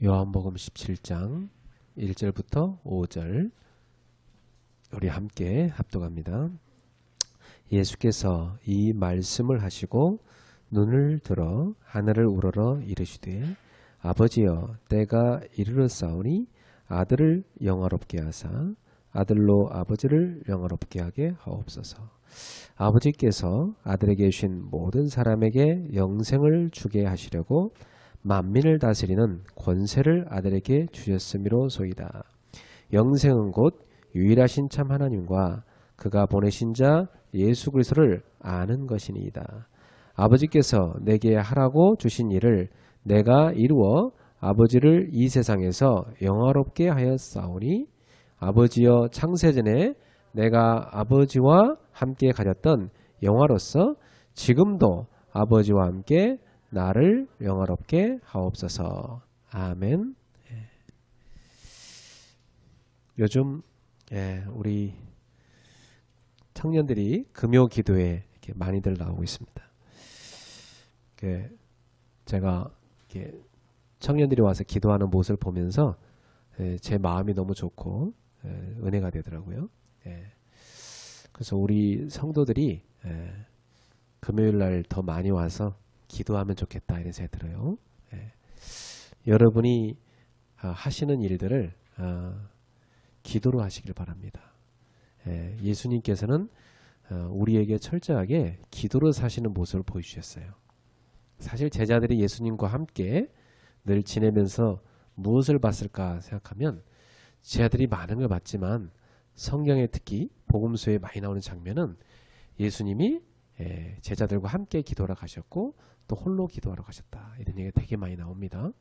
요한복음 17장 1절부터 5절 우리 함께 합독합니다. 예수께서 이 말씀을 하시고 눈을 들어 하늘을 우러러 이르시되 아버지여 때가 이르렀사오니 아들을 영화롭게 하사 아들로 아버지를 영화롭게 하게 하옵소서. 아버지께서 아들에게 주신 모든 사람에게 영생을 주게 하시려고 만민을 다스리는 권세를 아들에게 주셨음이로소이다. 영생은 곧 유일하신 참 하나님과 그가 보내신 자 예수 그리스도를 아는 것이니이다. 아버지께서 내게 하라고 주신 일을 내가 이루어 아버지를 이 세상에서 영화롭게 하였사오니 아버지여 창세전에 내가 아버지와 함께 가졌던 영화로서 지금도 아버지와 함께 나를 영화롭게 하옵소서. 아멘. 요즘 우리 청년들이 금요 기도에 이렇게 많이들 나오고 있습니다. 제가 이렇게 청년들이 와서 기도하는 모습을 보면서 제 마음이 너무 좋고 은혜가 되더라고요. 그래서 우리 성도들이 금요일 날 더 많이 와서 기도하면 좋겠다 이런 생각이 들어요. 여러분이 하시는 일들을 기도로 하시길 바랍니다. 예수님께서는 우리에게 철저하게 기도로 사시는 모습을 보여주셨어요. 사실 제자들이 예수님과 함께 늘 지내면서 무엇을 봤을까 생각하면 제자들이 많은 걸 봤지만 성경에 특히 복음서에 많이 나오는 장면은 예수님이 제자들과 함께 기도하러 가셨고 또 홀로 기도하러 가셨다. 이런 얘기가 되게 많이 나옵니다.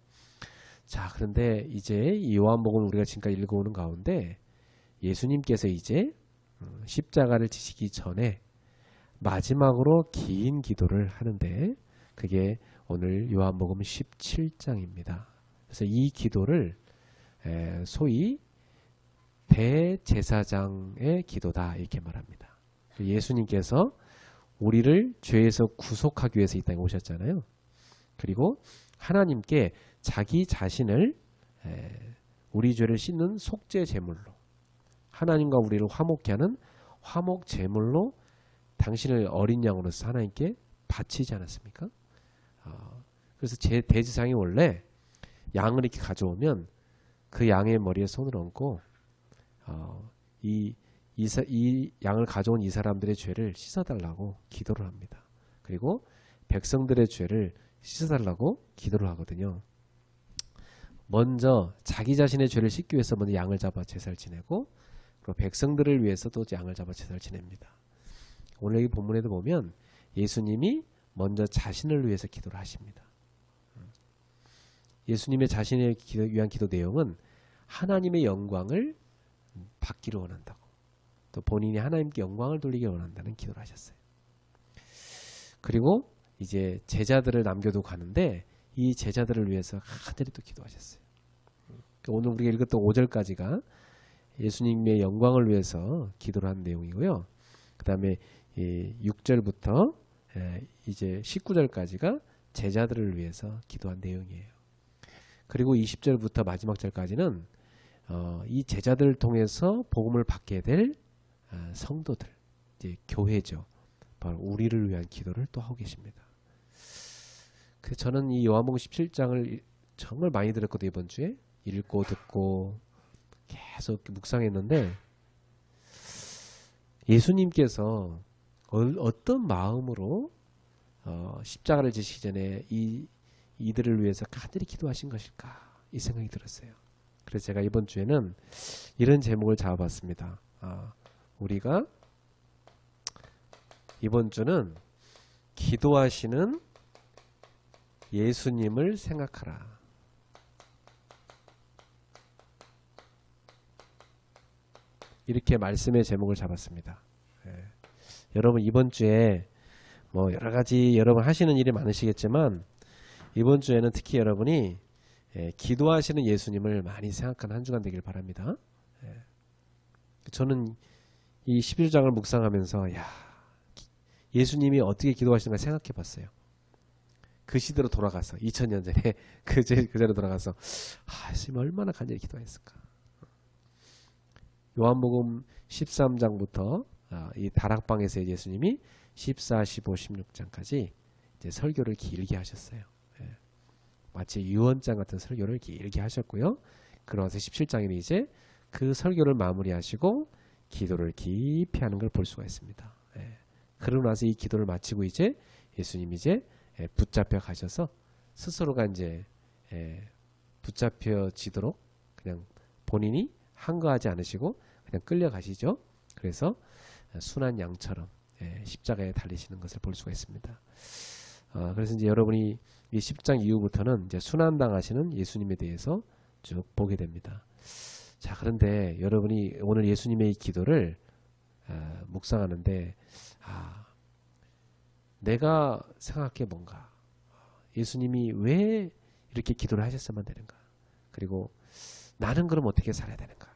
자, 그런데 이제 이 요한복음을 우리가 지금까지 읽어오는 가운데 예수님께서 이제 십자가를 지시기 전에 마지막으로 긴 기도를 하는데 그게 오늘 요한복음 17장입니다. 그래서 이 기도를 소위 대제사장의 기도다 이렇게 말합니다. 예수님께서 우리를 죄에서 구속하기 위해서 이 땅에 오셨잖아요. 그리고 하나님께 자기 자신을 우리 죄를 씻는 속죄 제물로 하나님과 우리를 화목케 하는 화목 제물로 당신을 어린 양으로서 하나님께 바치지 않았습니까? 그래서 제 대제사장이 원래 양을 이렇게 가져오면 그 양의 머리에 손을 얹고 이 양을 가져온 이 사람들의 죄를 씻어달라고 기도를 합니다. 그리고 백성들의 죄를 씻어달라고 기도를 하거든요. 먼저 자기 자신의 죄를 씻기 위해서 먼저 양을 잡아 제사를 지내고 그리고 백성들을 위해서도 양을 잡아 제사를 지냅니다. 오늘 이 본문에도 보면 예수님이 먼저 자신을 위해서 기도를 하십니다. 예수님의 자신을 위한 기도 내용은 하나님의 영광을 받기를 원한다고 또 본인이 하나님께 영광을 돌리기 원한다는 기도를 하셨어요. 그리고 이제 제자들을 남겨두고 가는데 이 제자들을 위해서 하늘에 또 기도하셨어요. 오늘 우리가 읽었던 5절까지가 예수님의 영광을 위해서 기도를 한 내용이고요. 그 다음에 6절부터 이제 19절까지가 제자들을 위해서 기도한 내용이에요. 그리고 20절부터 마지막 절까지는 이 제자들을 통해서 복음을 받게 될 성도들, 이제 교회죠. 바로 우리를 위한 기도를 또 하고 계십니다. 그래서 저는 이 요한복음 17장을 정말 많이 들었거든요. 이번 주에 읽고 듣고 계속 묵상했는데 예수님께서 어떤 마음으로 십자가를 지시기 전에 이들을 위해서 간절히 기도하신 것일까 이 생각이 들었어요. 그래서 제가 이번 주에는 이런 제목을 잡아봤습니다. 우리가 이번 주는 기도하시는 예수님을 생각하라. 이렇게 말씀의 제목을 잡았습니다. 여러분 이번 주에 뭐 여러 가지 여러분 하시는 일이 많으시겠지만 이번 주에는 특히 여러분이 기도하시는 예수님을 많이 생각하는 한 주간 되길 바랍니다. 저는 이 11장을 묵상하면서 예수님이 어떻게 기도하시는가 생각해 봤어요. 그 시대로 돌아가서 2000년 전에 그 자리로 돌아가서 하나님 얼마나 간절히 기도했을까. 요한복음 13장부터 이 다락방에서 예수님이 14, 15, 16장까지 이제 설교를 길게 하셨어요. 예. 마치 유언장 같은 설교를 길게 하셨고요. 그러면서 17장에는 이제 그 설교를 마무리하시고 기도를 깊이 하는 걸 볼 수가 있습니다. 예. 그러고 나서 이 기도를 마치고 이제 예수님이 이제 붙잡혀 가셔서 스스로가 이제 붙잡혀지도록 그냥 본인이 항거하지 않으시고 그냥 끌려가시죠. 그래서 순한 양처럼 십자가에 달리시는 것을 볼 수가 있습니다. 그래서 이제 여러분이 이 10장 이후부터는 이제 순환당하시는 예수님에 대해서 쭉 보게 됩니다. 자, 그런데 여러분이 오늘 예수님의 이 기도를 묵상하는데 내가 생각해 뭔가 예수님이 왜 이렇게 기도를 하셨으면 되는가, 그리고 나는 그럼 어떻게 살아야 되는가,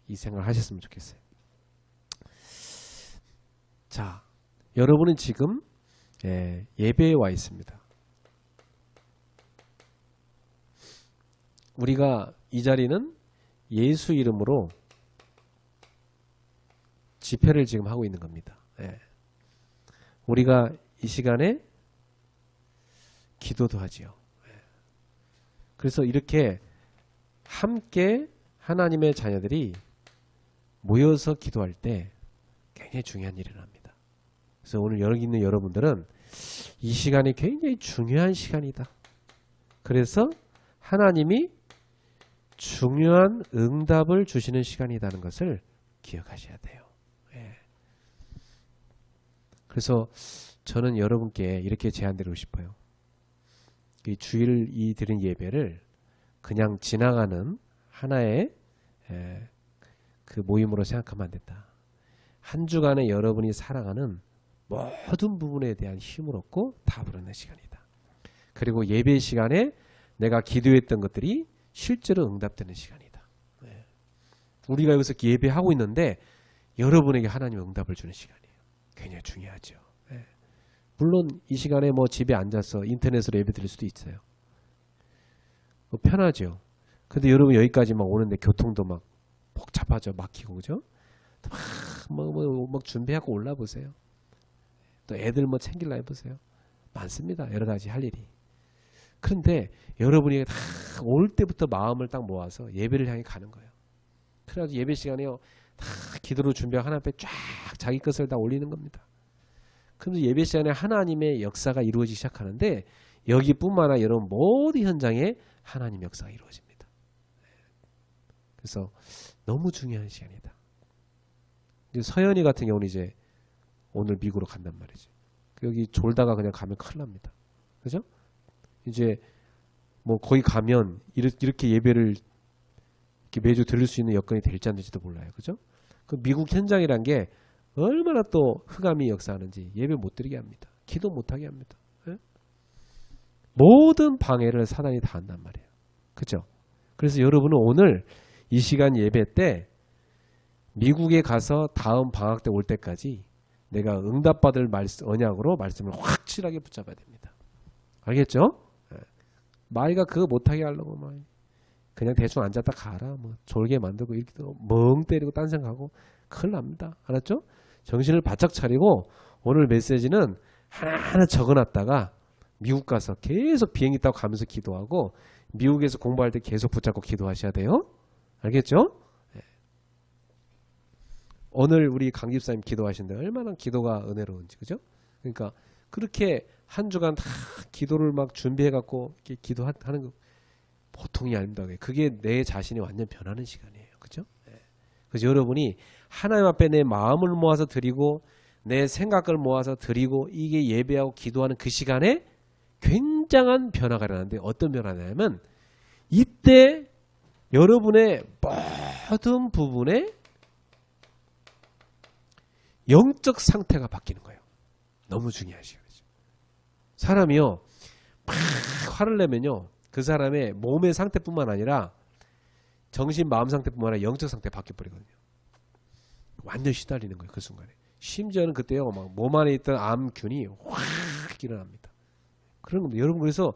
이 생각을 하셨으면 좋겠어요. 자, 여러분은 지금 예배에 와 있습니다. 우리가 이 자리는 예수 이름으로 집회를 지금 하고 있는 겁니다. 우리가 이 시간에 기도도 하지요. 그래서 이렇게 함께 하나님의 자녀들이 모여서 기도할 때 굉장히 중요한 일이 일어납니다. 그래서 오늘 여기 있는 여러분들은 이 시간이 굉장히 중요한 시간이다. 그래서 하나님이 중요한 응답을 주시는 시간이라는 것을 기억하셔야 돼요. 그래서 저는 여러분께 이렇게 제안드리고 싶어요. 이 주일 이 드린 예배를 그냥 지나가는 하나의 그 모임으로 생각하면 안 된다. 한 주간에 여러분이 살아가는 모든 부분에 대한 힘을 얻고 답을 얻는 시간이다. 그리고 예배 시간에 내가 기도했던 것들이 실제로 응답되는 시간이다. 우리가 여기서 예배하고 있는데 여러분에게 하나님의 응답을 주는 시간이에요. 굉장히 중요하죠. 물론 이 시간에 뭐 집에 앉아서 인터넷으로 예배 드릴 수도 있어요. 편하죠. 근데 여러분 여기까지 막 오는데 교통도 막 복잡하죠. 막히고, 그죠? 막 준비하고 올라보세요. 또 애들 뭐 챙길라 해보세요. 많습니다. 여러 가지 할 일이. 그런데 여러분이 다 올 때부터 마음을 딱 모아서 예배를 향해 가는 거예요. 그래가지고 예배 시간에요, 다 기도로 준비하고 하나님 앞에 쫙 자기 것을 다 올리는 겁니다. 그러면서 예배 시간에 하나님의 역사가 이루어지기 시작하는데 여기뿐만 아니라 여러분 모든 현장에 하나님 역사가 이루어집니다. 그래서 너무 중요한 시간이다. 이제 서연이 같은 경우는 이제 오늘 미국으로 간단 말이지. 여기 졸다가 그냥 가면 큰일 납니다. 그죠? 이제 뭐 거기 가면 이렇게 예배를 이렇게 매주 들을 수 있는 여건이 될지 안 될지도 몰라요. 그죠? 그 미국 현장이란 게 얼마나 또 흑암이 역사하는지 예배 못 드리게 합니다. 기도 못 하게 합니다. 모든 방해를 사단이 다 한단 말이에요. 그죠? 그래서 여러분은 오늘 이 시간 예배 때 미국에 가서 다음 방학 때 올 때까지 내가 응답받을 언약으로 말씀을 확실하게 붙잡아야 됩니다. 알겠죠? 마이가 그거 못하게 하려고 막 그냥 대충 앉았다 가라, 뭐 졸게 만들고 이렇게 멍 때리고 딴 생각하고 큰일 납니다. 알았죠? 정신을 바짝 차리고 오늘 메시지는 하나하나 적어놨다가 미국 가서 계속 비행기 타고 가면서 기도하고 미국에서 공부할 때 계속 붙잡고 기도하셔야 돼요. 알겠죠? 오늘 우리 강 집사님 기도하시는데 얼마나 기도가 은혜로운지, 그죠? 그러니까 그렇게 한 주간 다 기도를 막 준비해갖고 기도하는 거 보통이 아닙니다. 그게 내 자신이 완전 변하는 시간이에요. 그죠? 그래서 여러분이 하나님 앞에 내 마음을 모아서 드리고 내 생각을 모아서 드리고 이게 예배하고 기도하는 그 시간에 굉장한 변화가 일어나는데 어떤 변화냐면 이때 여러분의 모든 부분에 영적 상태가 바뀌는 거예요. 너무 중요한 시간이죠. 사람이요 막 화를 내면요 그 사람의 몸의 상태뿐만 아니라 정신 마음 상태뿐만 아니라 영적 상태 바뀌어버리거든요. 완전 시달리는 거예요. 그 순간에. 심지어는 그때요 막 몸 안에 있던 암균이 확 일어납니다. 그런 겁니다. 여러분 그래서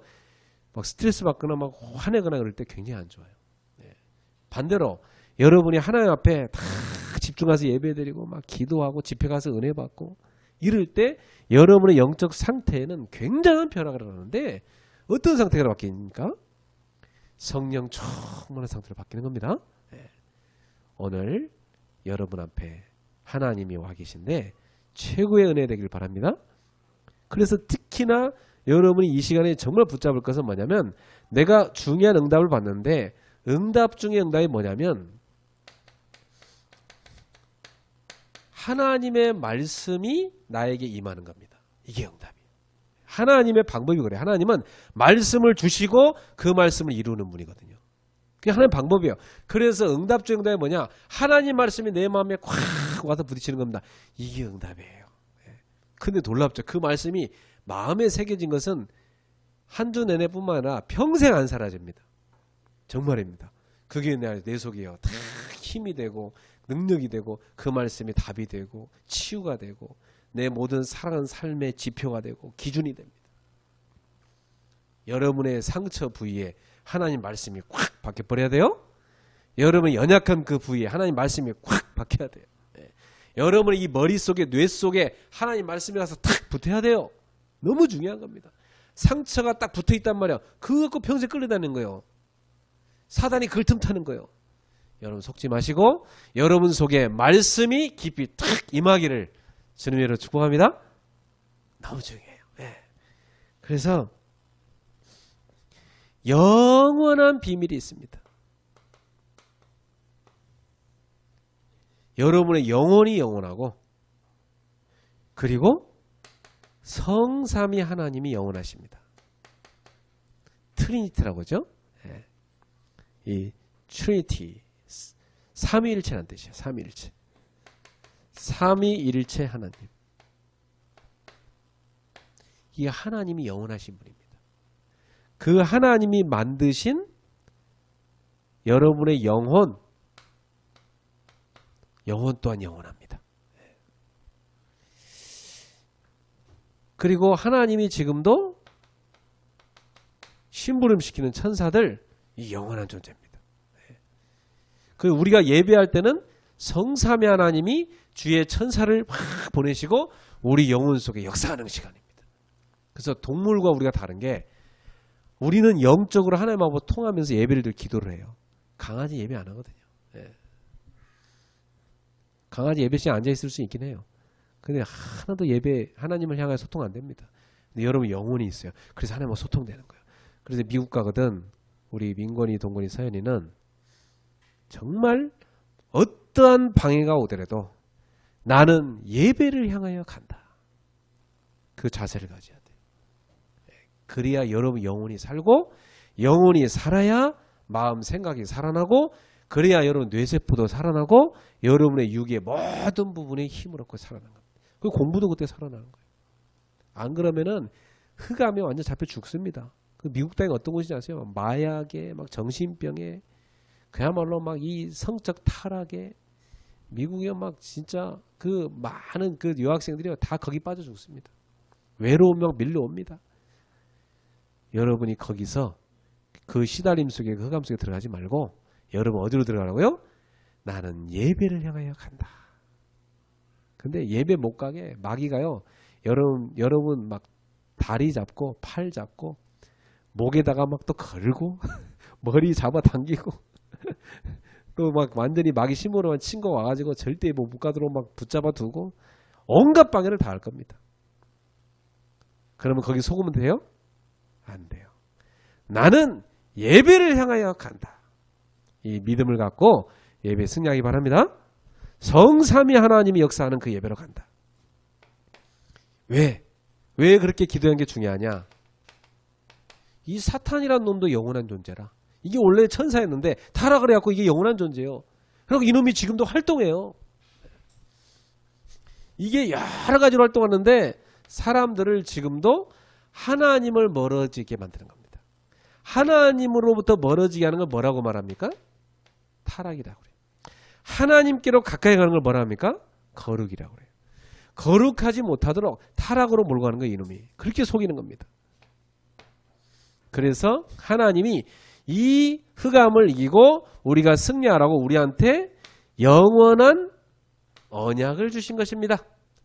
막 스트레스 받거나 막 화내거나 그럴 때 굉장히 안 좋아요. 네. 반대로 여러분이 하나님 앞에 다 집중해서 예배드리고 막 기도하고 집회 가서 은혜 받고 이럴 때 여러분의 영적 상태에는 굉장한 변화가 일어나는데 어떤 상태가 바뀝니까? 성령 충만한 상태로 바뀌는 겁니다. 네. 오늘 여러분 앞에 하나님이 와 계신데 최고의 은혜 되길 바랍니다. 그래서 특히나 여러분이 이 시간에 정말 붙잡을 것은 뭐냐면 내가 중요한 응답을 받는데 응답 중에 응답이 뭐냐면 하나님의 말씀이 나에게 임하는 겁니다. 이게 응답이에요. 하나님의 방법이 그래요. 하나님은 말씀을 주시고 그 말씀을 이루는 분이거든요. 그게 하나님의 방법이에요. 그래서 응답 중 응답이 뭐냐? 하나님 말씀이 내 마음에 콱 와서 부딪히는 겁니다. 이게 응답이에요. 근데 놀랍죠. 그 말씀이 마음에 새겨진 것은 한 주 내내뿐만 아니라 평생 안 사라집니다. 정말입니다. 그게 내 속에요. 다 힘이 되고 능력이 되고 그 말씀이 답이 되고 치유가 되고 내 모든 살아가는 삶의 지표가 되고 기준이 됩니다. 여러분의 상처 부위에 하나님 말씀이 콱 박혀버려야 돼요. 여러분 연약한 그 부위에 하나님 말씀이 콱 박혀야 돼요. 여러분의 이 머릿속에 뇌 속에 하나님 말씀이 가서 탁 붙어야 돼요. 너무 중요한 겁니다. 상처가 딱 붙어있단 말이야. 그거 갖고 평생 끌려다니는 거예요. 사단이 그걸 틈타는 거예요. 여러분 속지 마시고 여러분 속에 말씀이 깊이 탁 임하기를 주님의 이름으로 축복합니다. 너무 중요해요. 네. 그래서 영원한 비밀이 있습니다. 여러분의 영혼이 영원하고 그리고 성삼위 하나님이 영원하십니다. 트리니티라고 하죠. 네. 이 트리니티 삼위일체라는 뜻이에요. 삼위일체. 삼위일체 하나님. 이 하나님이 영원하신 분입니다. 그 하나님이 만드신 여러분의 영혼 또한 영원합니다. 그리고 하나님이 지금도 심부름시키는 천사들 이 영원한 존재입니다. 그 우리가 예배할 때는 성삼위 하나님이 주의 천사를 막 보내시고 우리 영혼 속에 역사하는 시간입니다. 그래서 동물과 우리가 다른 게 우리는 영적으로 하나님하고 통하면서 예배를 드리고 기도를 해요. 강아지 예배 안 하거든요. 강아지 예배 시간에 앉아있을 수 있긴 해요. 근데 하나도 예배 하나님을 향해 소통 안 됩니다. 근데 여러분 영혼이 있어요. 그래서 하나님하고 소통되는 거예요. 그래서 미국 가거든 우리 민건이 동건이 서연이는 정말 어떠한 방해가 오더라도 나는 예배를 향하여 간다. 그 자세를 가져야 돼요. 그래야 여러분 영혼이 살고 영혼이 살아야 마음 생각이 살아나고 그래야 여러분 뇌세포도 살아나고 여러분의 육의 모든 부분에 힘을 얻고 살아나는 겁니다. 그 공부도 그때 살아나는 거예요. 안 그러면은 흑암에 완전 잡혀 죽습니다. 그 미국 땅이 어떤 곳인지 아세요? 마약에 막 정신병에 그야말로 막 이 성적 타락에 미국에 막 진짜 그 많은 그 여학생들이 다 거기 빠져 죽습니다. 외로우면 밀려옵니다. 여러분이 거기서 그 시달림 속에 그 흑암 속에 들어가지 말고 여러분 어디로 들어가라고요? 나는 예배를 향하여 간다. 근데 예배 못 가게 마귀가요. 여러분 막 다리 잡고 팔 잡고 목에다가 막 또 걸고 머리 잡아 당기고 또 막 완전히 마귀 심으로만 친 거 와가지고 절대 못 가도록 막 붙잡아 두고 온갖 방해를 다 할 겁니다. 그러면 거기 속으면 돼요? 안 돼요. 나는 예배를 향하여 간다. 이 믿음을 갖고 예배 승리하기 바랍니다. 성삼위 하나님이 역사하는 그 예배로 간다. 왜 그렇게 기도한 게 중요하냐? 이 사탄이란 놈도 영원한 존재라. 이게 원래 천사였는데 타락을 해갖고 이게 영원한 존재예요. 그리고 이놈이 지금도 활동해요. 이게 여러 가지로 활동하는데 사람들을 지금도 하나님을 멀어지게 만드는 겁니다. 하나님으로부터 멀어지게 하는 걸 뭐라고 말합니까? 타락이라고 그래요. 하나님께로 가까이 가는 걸 뭐라 합니까? 거룩이라고 그래요. 거룩하지 못하도록 타락으로 몰고 가는 거예요. 이놈이. 그렇게 속이는 겁니다. 그래서 하나님이 이 흑암을 이기고 우리가 승리하라고 우리한테 영원한 언약을 주신 것입니다.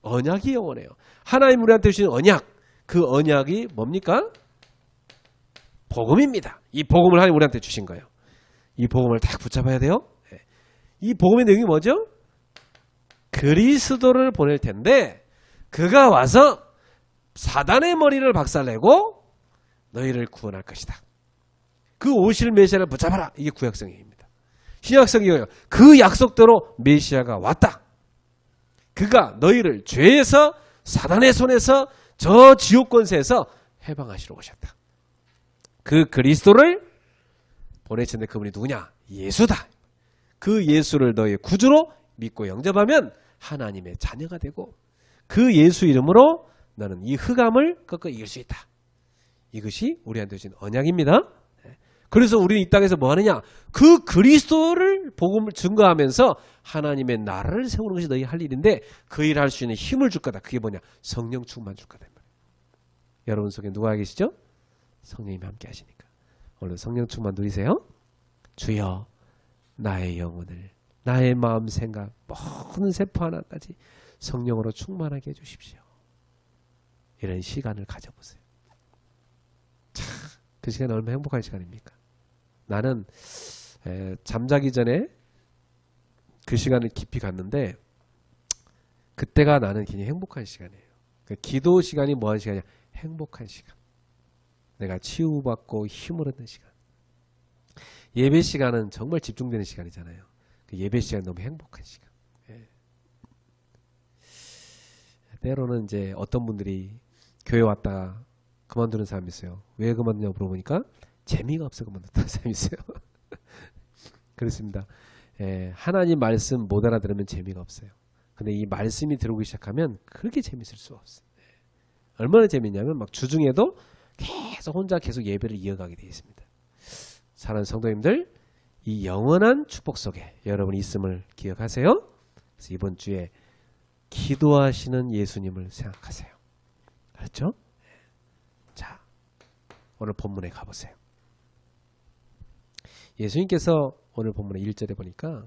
언약이 영원해요. 하나님 우리한테 주신 언약, 그 언약이 뭡니까? 복음입니다. 이 복음을 하나님 우리한테 주신 거예요. 이 복음을 딱 붙잡아야 돼요. 이 복음의 내용이 뭐죠? 그리스도를 보낼 텐데 그가 와서 사단의 머리를 박살내고 너희를 구원할 것이다. 그 오실 메시아를 붙잡아라. 이게 구약성경입니다. 신약성경이에요. 그 약속대로 메시아가 왔다. 그가 너희를 죄에서 사단의 손에서 저 지옥 권세에서 해방하시러 오셨다. 그 그리스도를 보내셨는데 그분이 누구냐? 예수다. 그 예수를 너희 구주로 믿고 영접하면 하나님의 자녀가 되고 그 예수 이름으로 너는 이 흑암을 꺾어 이길 수 있다. 이것이 우리한테 주신 언약입니다. 그래서 우리는 이 땅에서 뭐 하느냐? 그 그리스도를 복음을 증거하면서 하나님의 나라를 세우는 것이 너희 할 일인데 그 일을 할 수 있는 힘을 줄 거다. 그게 뭐냐? 성령 충만 줄 거다. 여러분 속에 누가 계시죠? 성령님이 함께 하시니까. 오늘 성령 충만 누리세요. 주여 나의 영혼을 나의 마음 생각 모든 세포 하나까지 성령으로 충만하게 해주십시오. 이런 시간을 가져보세요. 참, 그 시간이 얼마나 행복한 시간입니까? 나는 잠자기 전에 그 시간을 깊이 갔는데 그때가 나는 굉장히 행복한 시간이에요. 그 기도 시간이 뭐하는 시간이냐? 행복한 시간. 내가 치유받고 힘을 얻는 시간. 예배 시간은 정말 집중되는 시간이잖아요. 그 예배 시간 너무 행복한 시간. 예. 때로는 이제 어떤 분들이 교회 왔다가 그만두는 사람이 있어요. 왜 그만두냐고 물어보니까 재미가 없어 그만뒀다는 사람이 있어요. 그렇습니다. 예, 하나님 말씀 못 알아들으면 재미가 없어요. 근데 이 말씀이 들어오기 시작하면 그렇게 재밌을 수가 없어요. 예. 얼마나 재밌냐면 막 주중에도 계속 예배를 이어가게 되어 있습니다. 사랑하는 성도님들, 이 영원한 축복 속에 여러분이 있음을 기억하세요. 그래서 이번 주에 기도하시는 예수님을 생각하세요. 알았죠? 자, 오늘 본문에 가보세요. 예수님께서 오늘 본문의 1절에 보니까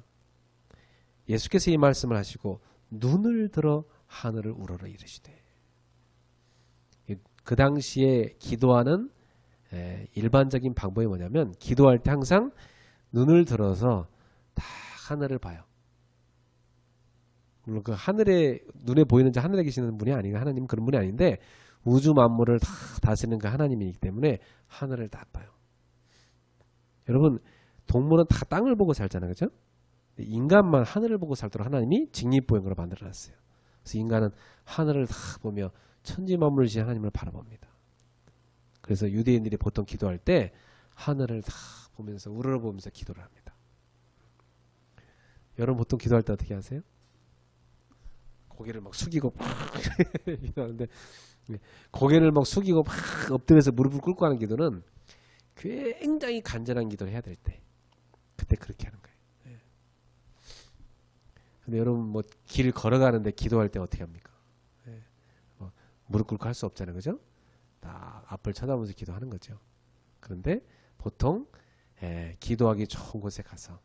예수께서 이 말씀을 하시고 눈을 들어 하늘을 우러러 이르시되, 그 당시에 기도하는 일반적인 방법이 뭐냐면 기도할 때 항상 눈을 들어서 다 하늘을 봐요. 물론 그 하늘에 눈에 보이는 자 하늘에 계시는 분이 아니고 하나님 그런 분이 아닌데 우주 만물을 다 다스리는 그 하나님이기 때문에 하늘을 다 봐요. 여러분 동물은 다 땅을 보고 살잖아요. 그죠? 인간만 하늘을 보고 살도록 하나님이 직립보행으로 만들어놨어요. 그래서 인간은 하늘을 다 보며 천지 만물을 지은 하나님을 바라봅니다. 그래서 유대인들이 보통 기도할 때 하늘을 다 보면서 우러러보면서 기도를 합니다. 여러분 보통 기도할 때 어떻게 하세요? 고개를 막 숙이고 막 기도하는데 고개를 막 숙이고 막 엎드려서 무릎을 꿇고 하는 기도는 굉장히 간절한 기도를 해야 될 때 그때 그렇게 하는 거예요. 근데 여러분 뭐 길 걸어가는데 기도할 때 어떻게 합니까? 무릎 꿇고 할 수 없잖아요. 그죠? 딱 앞을 쳐다보면서 기도하는 거죠. 그런데 보통 기도하기 좋은 곳에 가서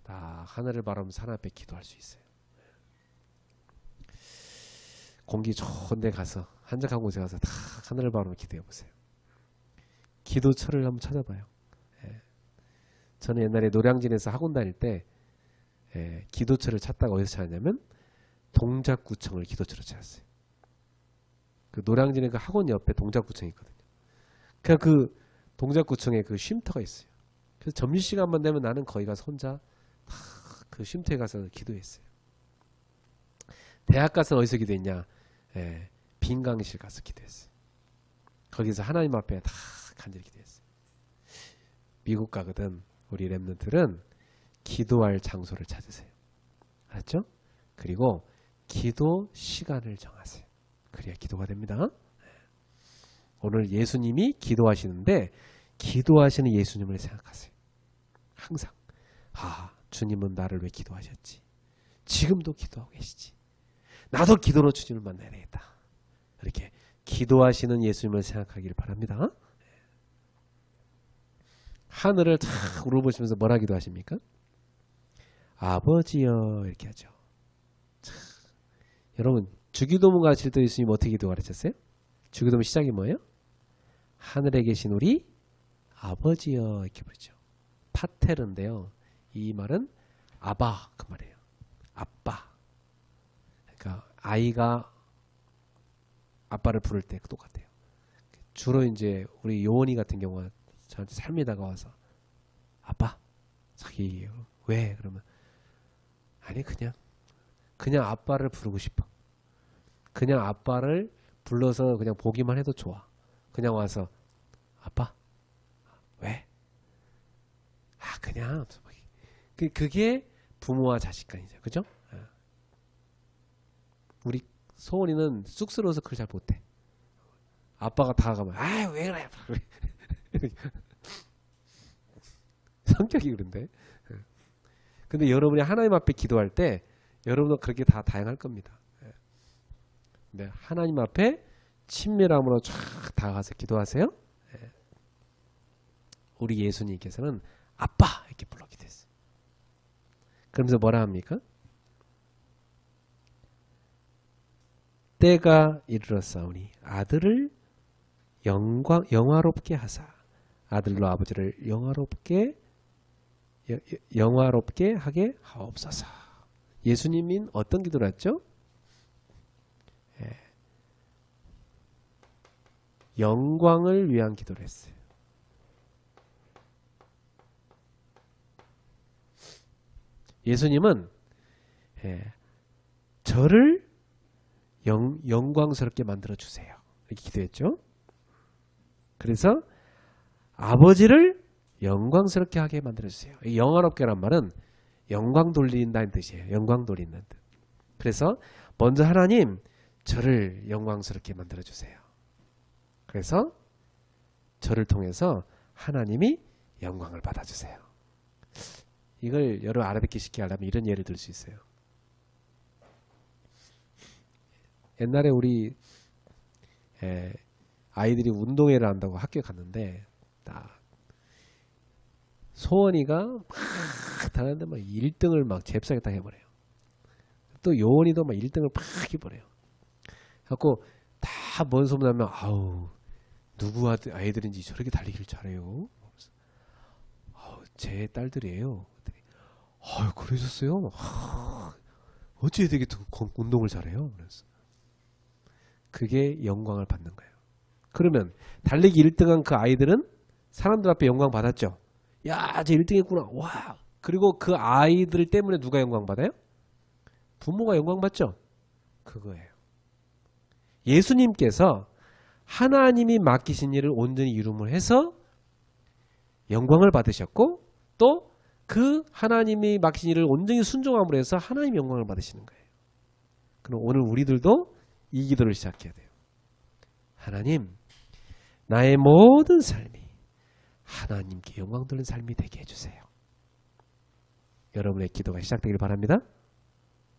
딱 하늘을 바라보면서 하나님 앞에 기도할 수 있어요. 공기 좋은 데 가서 한적한 곳에 가서 딱 하늘을 바라보며 기도해 보세요. 기도처를 한번 찾아봐요. 저는 옛날에 노량진에서 학원 다닐 때 기도처를 찾다가 어디서 찾았냐면 동작구청을 기도처로 찾았어요. 그 노량진에 그 학원 옆에 동작구청이 있거든요. 그러니까 그 동작구청에 그 쉼터가 있어요. 그래서 점심시간만 되면 나는 거기 가서 혼자 그 쉼터에 가서 기도했어요. 대학 가서는 어디서 기도했냐? 빈강실 가서 기도했어요. 거기서 하나님 앞에 다 간절히 기도했어요. 미국 가거든 우리 렘넌트들은 기도할 장소를 찾으세요. 알았죠? 그리고 기도 시간을 정하세요. 그래야 기도가 됩니다. 오늘 예수님이 기도하시는데 기도하시는 예수님을 생각하세요. 항상 주님은 나를 왜 기도하셨지? 지금도 기도하고 계시지. 나도 기도로 주님을 만나야 되겠다. 이렇게 기도하시는 예수님을 생각하기를 바랍니다. 하늘을 탁 우러보시면서 뭐라 기도하십니까? 아버지여 이렇게 하죠. 참. 여러분 주기도문 가실 때 예수님 어떻게 기도 가르쳤어요? 주기도문 시작이 뭐예요? 하늘에 계신 우리 아버지여 이렇게 부르죠. 파테르인데요. 이 말은 아바 그 말이에요. 아빠. 그러니까 아이가 아빠를 부를 때 똑같아요. 주로 이제 우리 요원이 같은 경우는 저한테 삶이 다가와서 아빠 자기 왜 그러면 아니 그냥 아빠를 부르고 싶어. 그냥 아빠를 불러서 그냥 보기만 해도 좋아. 그냥 와서 아빠 왜? 아 그냥 그게 부모와 자식 간이죠. 그죠? 우리 소원이는 쑥스러워서 그걸 잘 못해. 아빠가 다가가면 아 왜 그래? 성격이 그런데. 근데 여러분이 하나님 앞에 기도할 때 여러분도 그렇게 다 다양할 겁니다. 네, 하나님 앞에 친밀함으로 쫙 다가가서 기도하세요. 우리 예수님께서는 아빠 이렇게 불렀게 됐어요. 그러면서 뭐라 합니까? 때가 이르렀사오니 아들을 영화롭게 하사 아들로 아버지를 영화롭게 하게 하옵소서. 예수님인 어떤 기도를 했죠? 영광을 위한 기도를 했어요. 예수님은 저를 영광스럽게 만들어 주세요. 이렇게 기도했죠. 그래서 아버지를 영광스럽게 하게 만들어 주세요. 이 영화롭게란 말은 영광 돌린다는 뜻이에요. 영광 돌리는 뜻. 그래서 먼저 하나님 저를 영광스럽게 만들어 주세요. 그래서 저를 통해서 하나님이 영광을 받아주세요. 이걸 여러분 알아듣기 쉽게 하려면 이런 예를 들 수 있어요. 옛날에 우리 아이들이 운동회를 한다고 학교에 갔는데 소원이가 막 다녔는데 막 1등을 막 잽싸게 딱 해버려요. 또 요원이도 막 1등을 막 해버려요. 그래갖고 다 뭔 소문나면 아우 누구 아이들인지 저렇게 달리기를 잘해요. 아우 제 딸들이에요. 아유 그러셨어요? 어찌 되게 운동을 잘해요? 그래서 그게 영광을 받는 거예요. 그러면 달리기 1등한 그 아이들은 사람들 앞에 영광 받았죠. 야, 쟤 1등 했구나. 와. 그리고 그 아이들 때문에 누가 영광 받아요? 부모가 영광 받죠. 그거예요. 예수님께서 하나님이 맡기신 일을 온전히 이루므로 해서 영광을 받으셨고 또 그 하나님이 맡기신 일을 온전히 순종함으로 해서 하나님 영광을 받으시는 거예요. 그럼 오늘 우리들도 이 기도를 시작해야 돼요. 하나님, 나의 모든 삶이 하나님께 영광 돌리는 삶이 되게 해주세요. 여러분의 기도가 시작되길 바랍니다.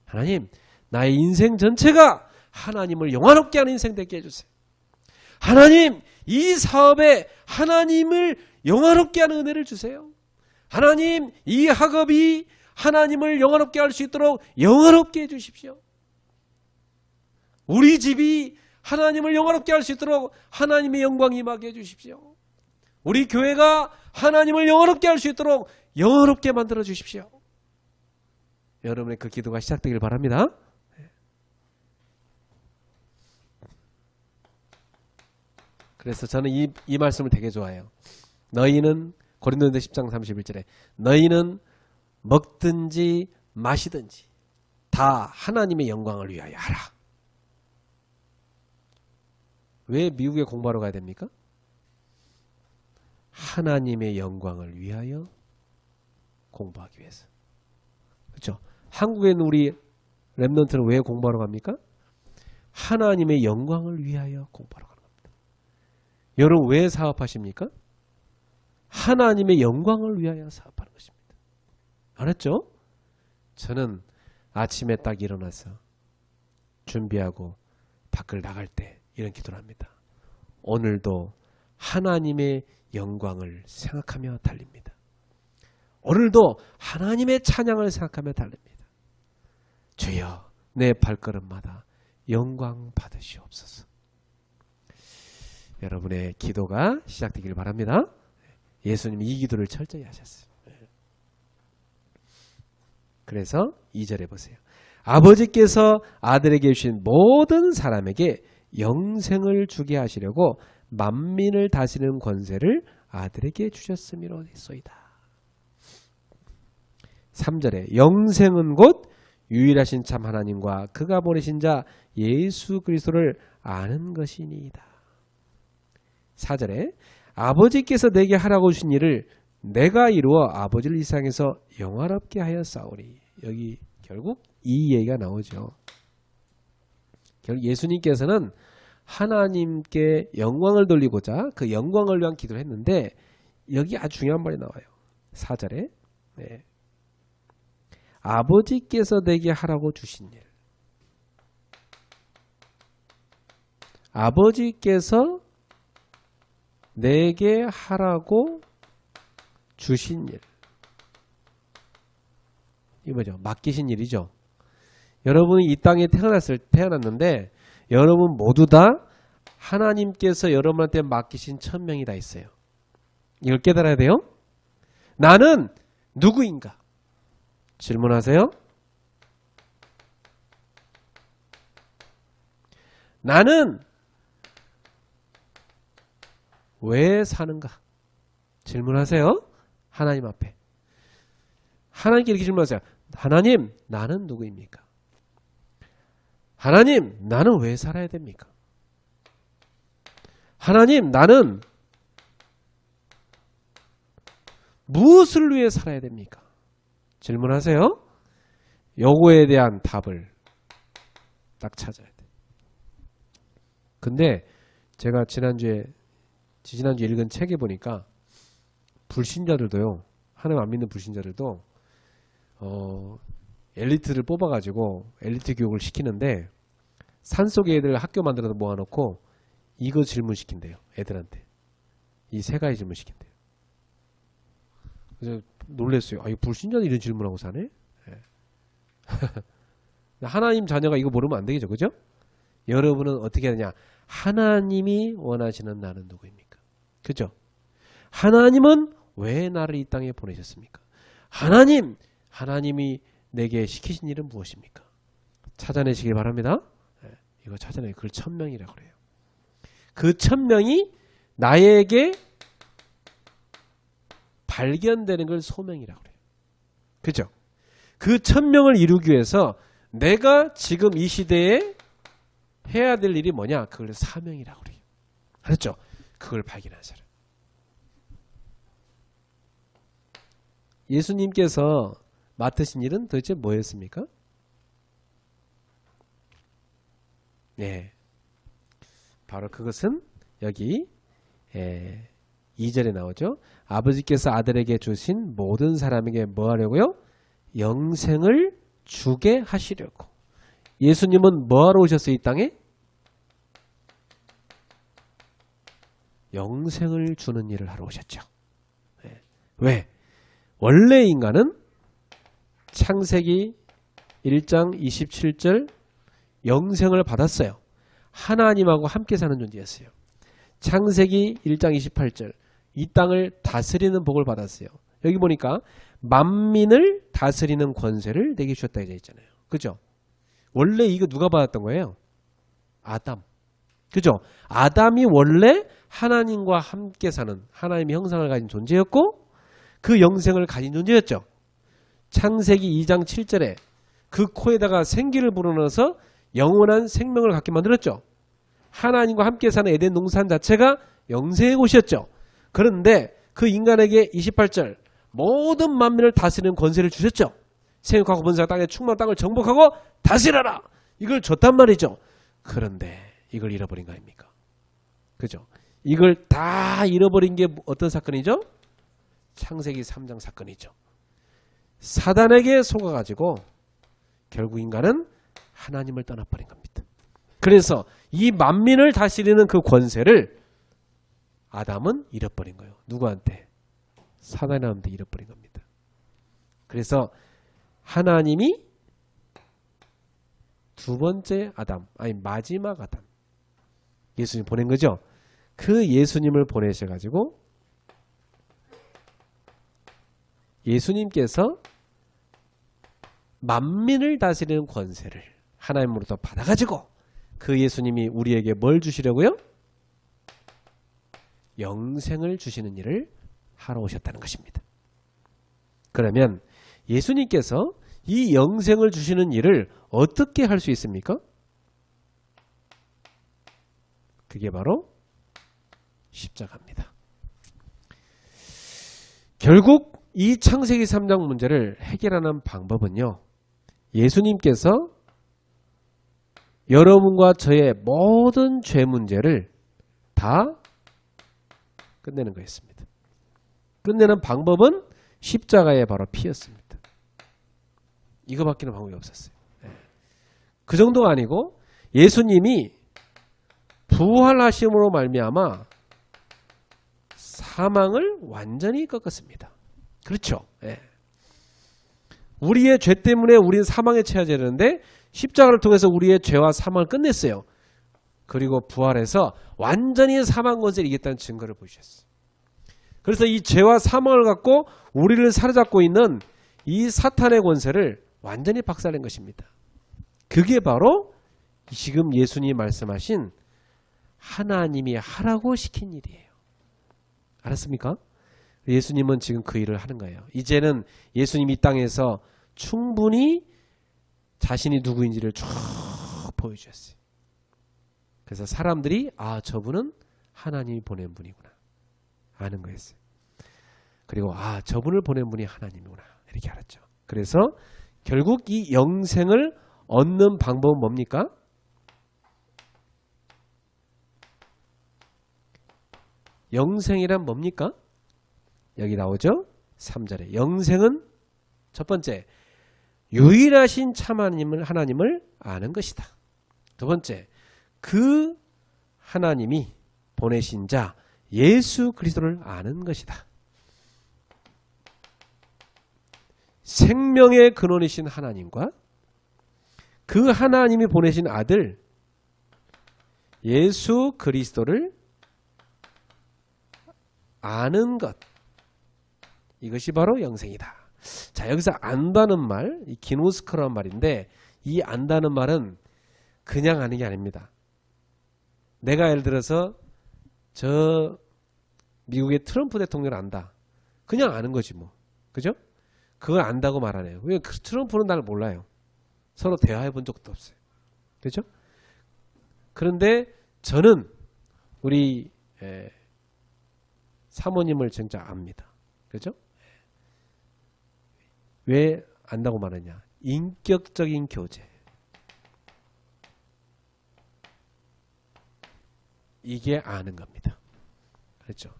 하나님, 나의 인생 전체가 하나님을 영화롭게 하는 인생 되게 해주세요. 하나님, 이 사업에 하나님을 영화롭게 하는 은혜를 주세요. 하나님, 이 학업이 하나님을 영화롭게 할 수 있도록 영화롭게 해주십시오. 우리 집이 하나님을 영화롭게 할 수 있도록 하나님의 영광이 임하게 해주십시오. 우리 교회가 하나님을 영화롭게 할 수 있도록 영화롭게 만들어 주십시오. 여러분의 그 기도가 시작되길 바랍니다. 그래서 저는 이 말씀을 되게 좋아해요. 너희는 고린도전서 10장 31절에 너희는 먹든지 마시든지 다 하나님의 영광을 위하여 하라. 왜 미국에 공부하러 가야 됩니까? 하나님의 영광을 위하여 공부하기 위해서. 그렇죠? 한국에 있는 우리 랩런트는 왜 공부하러 갑니까? 하나님의 영광을 위하여 공부하러 가는 겁니다. 여러분 왜 사업하십니까? 하나님의 영광을 위하여 사업하는 것입니다. 알았죠? 저는 아침에 딱 일어나서 준비하고 밖을 나갈 때 이런 기도를 합니다. 오늘도 하나님의 영광을 생각하며 달립니다. 오늘도 하나님의 찬양을 생각하며 달립니다. 주여 내 발걸음마다 영광 받으시옵소서. 여러분의 기도가 시작되길 바랍니다. 예수님이 이 기도를 철저히 하셨어요. 그래서 2절에 보세요. 아버지께서 아들에게 주신 모든 사람에게 영생을 주게 하시려고 만민을 다스리는 권세를 아들에게 주셨음이로 했소이다. 3절에 영생은 곧 유일하신 참 하나님과 그가 보내신 자 예수 그리스도를 아는 것이니이다. 4절에 아버지께서 내게 하라고 주신 일을 내가 이루어 아버지를 이 세상에서 영화롭게 하였사오니. 여기 결국 이 얘기가 나오죠. 결국 예수님께서는 하나님께 영광을 돌리고자 그 영광을 위한 기도를 했는데 여기 아주 중요한 말이 나와요. 4절에 아버지께서 내게 하라고 주신 일. 아버지께서 내게 하라고 주신 일. 이 뭐죠? 맡기신 일이죠. 여러분이 이 땅에 태어났는데 여러분 모두 다 하나님께서 여러분한테 맡기신 천명이 다 있어요. 이걸 깨달아야 돼요. 나는 누구인가? 질문하세요. 나는 왜 사는가? 질문하세요. 하나님 앞에. 하나님께 이렇게 질문하세요. 하나님, 나는 누구입니까? 하나님, 나는 왜 살아야 됩니까? 하나님, 나는 무엇을 위해 살아야 됩니까? 질문하세요. 요거에 대한 답을 딱 찾아야 돼. 근데 제가 지난주에 읽은 책에 보니까 불신자들도요. 하나님 안 믿는 불신자들도 엘리트를 뽑아가지고 엘리트 교육을 시키는데 산속에 애들 학교 만들어서 모아놓고 이거 질문시킨대요. 애들한테. 이 세 가지 질문시킨대요. 그래서 놀랬어요. 아, 이 불신자도 이런 질문하고 사네? 네. 하나님 자녀가 이거 모르면 안 되겠죠. 그죠? 여러분은 어떻게 하느냐? 하나님이 원하시는 나는 누구입니까? 그죠? 하나님은 왜 나를 이 땅에 보내셨습니까? 하나님이 내게 시키신 일은 무엇입니까? 찾아내시기 바랍니다. 네, 이거 찾아내요. 그걸 천명이라고 그래요. 그 천명이 나에게 발견되는 걸 소명이라고 그래요. 그죠? 그 천명을 이루기 위해서 내가 지금 이 시대에 해야 될 일이 뭐냐? 그걸 사명이라고 그래요. 알았죠? 그걸 발견한 사람. 예수님께서 맡으신 일은 도대체 뭐였습니까? 네. 바로 그것은 여기 2절에 나오죠. 아버지께서 아들에게 주신 모든 사람에게 뭐 하려고요? 영생을 주게 하시려고. 예수님은 뭐 하러 오셨어요? 이 땅에? 영생을 주는 일을 하러 오셨죠. 네. 왜? 원래 인간은 창세기 1장 27절 영생을 받았어요. 하나님하고 함께 사는 존재였어요. 창세기 1장 28절 이 땅을 다스리는 복을 받았어요. 여기 보니까 만민을 다스리는 권세를 내게 주셨다 이제 있잖아요. 그죠? 원래 이거 누가 받았던 거예요? 아담. 그죠? 아담이 원래 하나님과 함께 사는 하나님의 형상을 가진 존재였고 그 영생을 가진 존재였죠. 창세기 2장 7절에 그 코에다가 생기를 불어넣어서 영원한 생명을 갖게 만들었죠. 하나님과 함께 사는 에덴 동산 자체가 영생의 곳이었죠. 그런데 그 인간에게 28절 모든 만민을 다스리는 권세를 주셨죠. 생육하고 번성하고 땅에 충만한 땅을 정복하고 다스려라. 이걸 줬단 말이죠. 그런데 이걸 잃어버린 거 아닙니까? 그죠? 이걸 다 잃어버린 게 어떤 사건이죠? 창세기 3장 사건이죠. 사단에게 속아가지고 결국 인간은 하나님을 떠나버린 겁니다. 그래서 이 만민을 다스리는 그 권세를 아담은 잃어버린 거예요. 누구한테? 사단한테 잃어버린 겁니다. 그래서 하나님이 두 번째 아담, 아니 마지막 아담, 예수님 보낸 거죠. 그 예수님을 보내셔가지고 예수님께서 만민을 다스리는 권세를 하나님으로부터 받아가지고 그 예수님이 우리에게 뭘 주시려고요? 영생을 주시는 일을 하러 오셨다는 것입니다. 그러면 예수님께서 이 영생을 주시는 일을 어떻게 할 수 있습니까? 그게 바로 십자가입니다. 결국 이 창세기 3장 문제를 해결하는 방법은요, 예수님께서 여러분과 저의 모든 죄 문제를 다 끝내는 거였습니다. 끝내는 방법은 십자가의 바로 피였습니다. 이거밖에는 방법이 없었어요. 그 정도가 아니고 예수님이 부활하심으로 말미암아 사망을 완전히 꺾었습니다. 그렇죠. 우리의 죄 때문에 우리는 사망에 처해져야 되는데 십자가를 통해서 우리의 죄와 사망을 끝냈어요. 그리고 부활해서 완전히 사망 권세를 이겼다는 증거를 보여주셨어요. 그래서 이 죄와 사망을 갖고 우리를 사로잡고 있는 이 사탄의 권세를 완전히 박살낸 것입니다. 그게 바로 지금 예수님이 말씀하신 하나님이 하라고 시킨 일이에요. 알았습니까? 예수님은 지금 그 일을 하는 거예요. 이제는 예수님이 이 땅에서 충분히 자신이 누구인지를 쭉 보여주셨어요. 그래서 사람들이 저분은 하나님이 보낸 분이구나 아는 거였어요. 그리고 저분을 보낸 분이 하나님이구나 이렇게 알았죠. 그래서 결국 이 영생을 얻는 방법은 뭡니까? 영생이란 뭡니까? 여기 나오죠? 3절에 영생은 첫 번째 유일하신 참 하나님을 아는 것이다. 두 번째 그 하나님이 보내신 자 예수 그리스도를 아는 것이다. 생명의 근원이신 하나님과 그 하나님이 보내신 아들 예수 그리스도를 아는 것, 이것이 바로 영생이다. 자, 여기서 안다는 말, 이 기노스코라는 말인데 이 안다는 말은 그냥 아는 게 아닙니다. 내가 예를 들어서 저 미국의 트럼프 대통령을 안다. 그냥 아는 거지 뭐. 그죠? 그걸 안다고 말하네요. 왜 트럼프는 날 몰라요. 서로 대화해 본 적도 없어요. 그죠? 그런데 저는 우리 사모님을 진짜 압니다. 그죠? 왜 안다고 말하냐? 인격적인 교제. 이게 아는 겁니다. 그렇죠?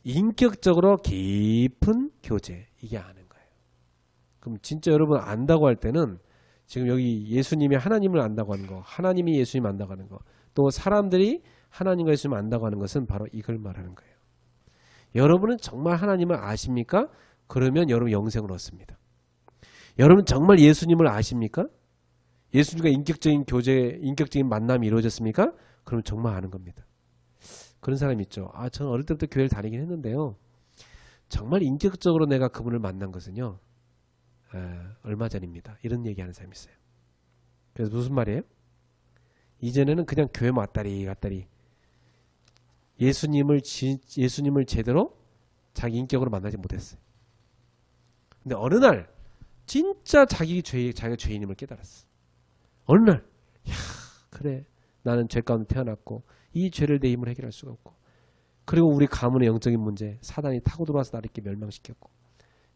인격적으로 깊은 교제. 이게 아는 거예요. 그럼 진짜 여러분 안다고 할 때는 지금 여기 예수님이 하나님을 안다고 하는 거, 하나님이 예수님 안다고 하는 거, 또 사람들이 하나님과 예수님 안다고 하는 것은 바로 이걸 말하는 거예요. 여러분은 정말 하나님을 아십니까? 그러면 여러분 영생을 얻습니다. 여러분 정말 예수님을 아십니까? 예수님과 인격적인 교제, 인격적인 만남이 이루어졌습니까? 그럼 정말 아는 겁니다. 그런 사람이 있죠. 저는 어릴 때부터 교회를 다니긴 했는데요. 정말 인격적으로 내가 그분을 만난 것은요. 얼마 전입니다. 이런 얘기하는 사람이 있어요. 그래서 무슨 말이에요? 이전에는 그냥 교회 왔다리 갔다리 예수님을 제대로 자기 인격으로 만나지 못했어요. 근데 어느 날 진짜 자기가 죄인임을 깨달았어. 어느 날 그래 나는 죄 가운데 태어났고 이 죄를 내 힘으로 해결할 수가 없고 그리고 우리 가문의 영적인 문제 사단이 타고 들어와서 나를 이렇게 멸망시켰고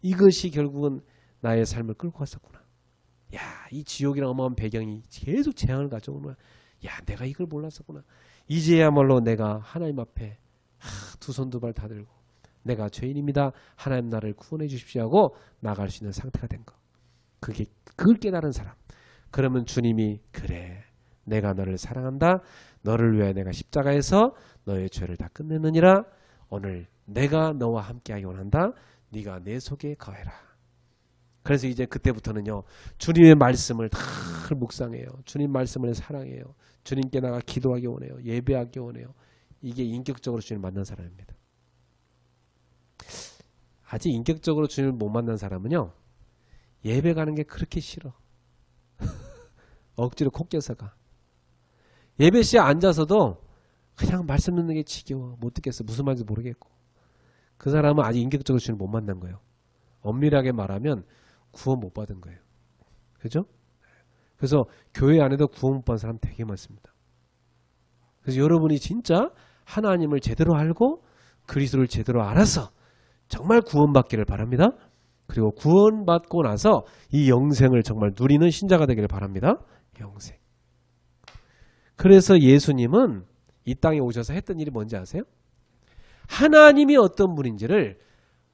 이것이 결국은 나의 삶을 끌고 갔었구나. 이 지옥이랑 어마어마한 배경이 계속 재앙을 가져오는 거야. 내가 이걸 몰랐었구나. 이제야말로 내가 하나님 앞에 두 손 두 발 다 들고 내가 죄인입니다. 하나님 나를 구원해 주십시오 하고 나갈 수 있는 상태가 된 거. 그걸 깨달은 사람. 그러면 주님이 그래 내가 너를 사랑한다. 너를 위하여 내가 십자가에서 너의 죄를 다 끝내느니라. 오늘 내가 너와 함께하기 원한다. 네가 내 속에 거해라. 그래서 이제 그때부터는요, 주님의 말씀을 다 묵상해요. 주님 말씀을 사랑해요. 주님께 나가 기도하기 원해요. 예배하기 원해요. 이게 인격적으로 주님을 만난 사람입니다. 아직 인격적으로 주님을 못 만난 사람은요, 예배 가는 게 그렇게 싫어. 억지로 코 껴서 가. 예배 시에 앉아서도 그냥 말씀 듣는 게 지겨워. 못 듣겠어. 무슨 말인지 모르겠고. 그 사람은 아직 인격적으로 주님을 못 만난 거예요. 엄밀하게 말하면 구원 못 받은 거예요. 그죠? 그래서 교회 안에도 구원 못 받은 사람 되게 많습니다. 그래서 여러분이 진짜 하나님을 제대로 알고 그리스도를 제대로 알아서 정말 구원받기를 바랍니다. 그리고 구원받고 나서 이 영생을 정말 누리는 신자가 되기를 바랍니다. 영생. 그래서 예수님은 이 땅에 오셔서 했던 일이 뭔지 아세요? 하나님이 어떤 분인지를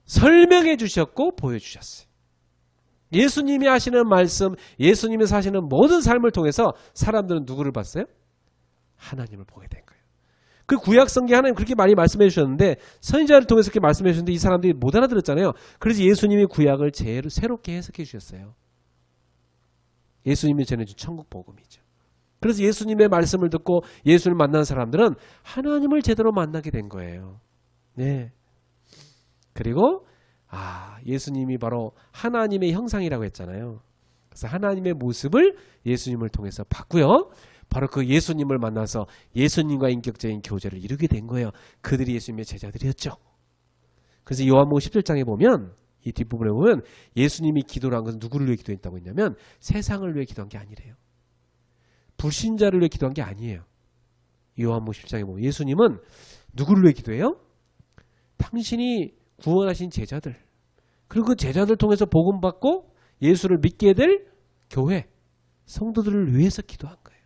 설명해 주셨고 보여주셨어요. 예수님이 하시는 말씀, 예수님이 사시는 모든 삶을 통해서 사람들은 누구를 봤어요? 하나님을 보게 된 거예요. 그 구약성경에 하나님 그렇게 많이 말씀해 주셨는데 선지자를 통해서 그렇게 말씀해 주셨는데 이 사람들이 못 알아들었잖아요. 그래서 예수님이 구약을 새롭게 해석해 주셨어요. 예수님이 전해준 천국 복음이죠. 그래서 예수님의 말씀을 듣고 예수를 만난 사람들은 하나님을 제대로 만나게 된 거예요. 네. 그리고 예수님이 바로 하나님의 형상이라고 했잖아요. 그래서 하나님의 모습을 예수님을 통해서 봤고요. 바로 그 예수님을 만나서 예수님과 인격적인 교제를 이루게 된 거예요. 그들이 예수님의 제자들이었죠. 그래서 요한복음 17장에 보면 이 뒷부분에 보면 예수님이 기도를 한 것은 누구를 위해 기도했다고 했냐면 세상을 위해 기도한 게 아니래요. 불신자를 위해 기도한 게 아니에요. 요한복음 17장에 보면 예수님은 누구를 위해 기도해요? 당신이 구원하신 제자들, 그리고 그 제자들 통해서 복음 받고 예수를 믿게 될 교회, 성도들을 위해서 기도한 거예요.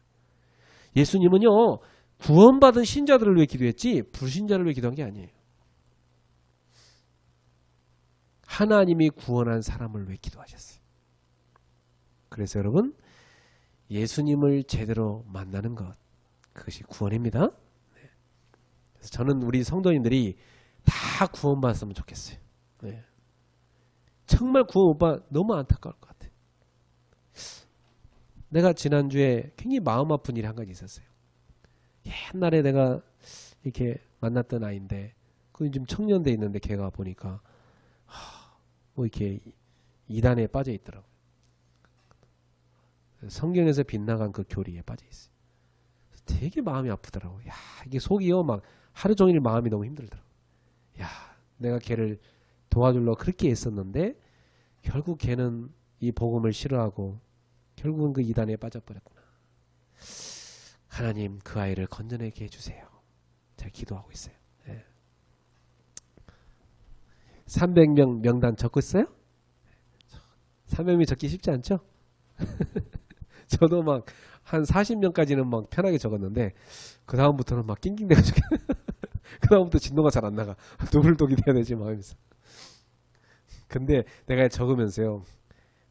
예수님은요, 구원받은 신자들을 위해 기도했지 불신자를 위해 기도한 게 아니에요. 하나님이 구원한 사람을 위해 기도하셨어요. 그래서 여러분, 예수님을 제대로 만나는 것, 그것이 구원입니다. 그래서 저는 우리 성도님들이 다 구원받았으면 좋겠어요. 네. 정말 구원 못 받아 너무 안타까울 것 같아요. 내가 지난주에 굉장히 마음 아픈 일이 한 가지 있었어요. 옛날에 내가 이렇게 만났던 아이인데 그 지금 청년대에 있는데 걔가 보니까 뭐 이렇게 이단에 빠져 있더라고요. 성경에서 빗나간 그 교리에 빠져 있어요. 되게 마음이 아프더라고요. 야, 이게 속이요 막 하루 종일 마음이 너무 힘들더라고요. 야, 내가 걔를 도와주려고 그렇게 애썼는데 결국 걔는 이 복음을 싫어하고 결국은 그 이단에 빠져버렸구나. 하나님 그 아이를 건져내게 해주세요. 제가 기도하고 있어요. 네. 300명 명단 적었어요? 300명 적기 쉽지 않죠? 저도 막 한 40명까지는 막 편하게 적었는데 그 다음부터는 막 낑낑대가지고 그 다음부터 진도가 잘 안 나가. 누굴 독이 돼야 되지 마음에서. 근데 내가 적으면서요,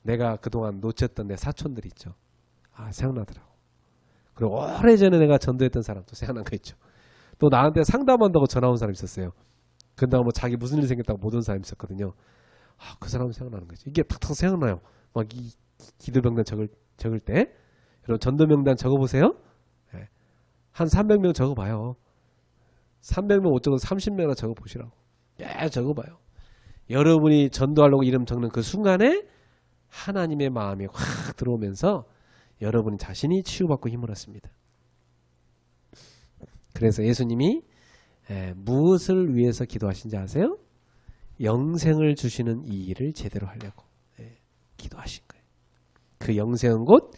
내가 그동안 놓쳤던 내 사촌들 있죠. 생각나더라고. 그리고 오래전에 내가 전도했던 사람도 생각난 거 있죠. 또 나한테 상담한다고 전화 온 사람 있었어요. 근데 뭐 자기 무슨 일 생겼다고 못 온 사람 있었거든요. 그 사람은 생각나는 거죠. 이게 탁탁 생각나요. 막 이 기도명단 적을 때. 여러분 전도명단 적어보세요. 네. 한 300명 적어봐요. 300명 못 적어서 30명이나 적어보시라고. 적어봐요. 여러분이 전도하려고 이름 적는 그 순간에 하나님의 마음이 확 들어오면서 여러분 자신이 치유받고 힘을 얻습니다. 그래서 예수님이 무엇을 위해서 기도하신지 아세요? 영생을 주시는 이 일을 제대로 하려고 기도하신 거예요. 그 영생은 곧